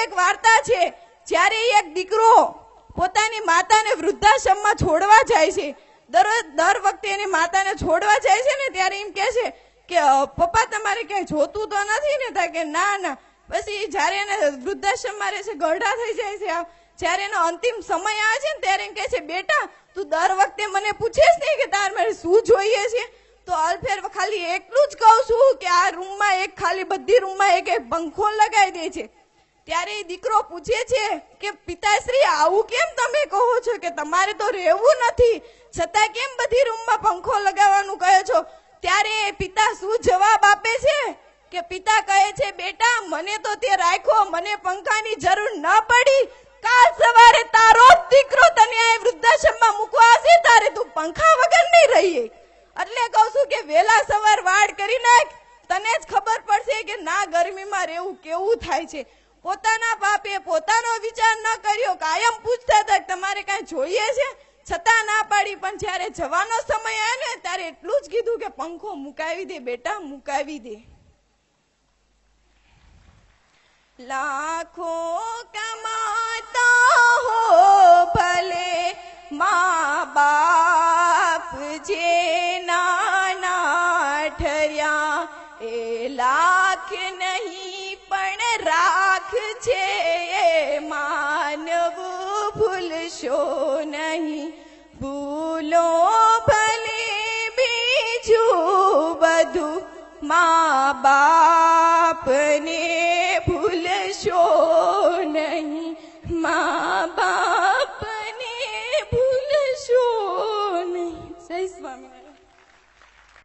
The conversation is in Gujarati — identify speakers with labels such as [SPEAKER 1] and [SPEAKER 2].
[SPEAKER 1] એક વાર્તા છે. જ્યારે એક દીકરો પોતાની માતાને વૃદ્ધાશ્રમમાં છોડવા જાય છે, દર વખતે એની માતાને છોડવા જાય છે ને ત્યારે એમ કહે છે કે પપ્પા તમારે ક્યાંય જોતું તો નથી ને? થાય કે ના ના. પછી જયારે એને વૃદ્ધાશ્રમમાં રહે છે, ગરડા થઈ જાય છે, જયારે એનો અંતિમ સમય આવે છે ને ત્યારે એમ કહે છે બેટા તું દર વખતે મને પૂછેસ ને કે તાર મારે શું જોઈએ છે, તો અલ્ફેર ખાલી એટલું જ કહું છું કે આ રૂમમાં એક ખાલી બધી રૂમમાં એક એક પંખો લગાવી દે છે. ત્યારે એ દીકરો પૂછે છે કે પિતાશ્રી આવું કેમ તમે કહો છો કે તમારે તો રહેવું નથી, છતાં કેમ બધી રૂમમાં પંખો લગાવવાનું કહે છો? ત્યારે પિતા શું જવાબ આપે છે કે પિતા કહે છે બેટા મને તો તે રાખ્યો, મને પંખાની જરૂર ન પડી. કાલ સવારે તારો જ દીકરો તને આ વૃદ્ધાશ્રમમાં મૂકવા આવશે તારે તું પંખા વગર નહીં રહીએ. એટલે કહું છું કે વેલા સવાર વાડ કરી નાખ, તને જ ખબર પડશે કે ના ગરમીમાં રહેવું કેવું થાય છે. પોતાના બાપે પોતાનો વિચાર ન કર્યો, કાયમ પૂછતા હતા તમારે કાંઈ જોઈએ છે, છતાં ના પાડી. પણ જ્યારે જવાનો સમય આવ્યો ને ત્યારે એટલું જ કીધું કે પંખો મુકાવી દે બેટા, મુકાવી દે. લાખો કમાતા હો ભલે મા બાપ જે નાના ઠર્યા, એ લાખ નહીં પણ રાખ છે માનવ ભૂલશો નહીં. ભૂલો ભલે બીજું બધું મા બાપને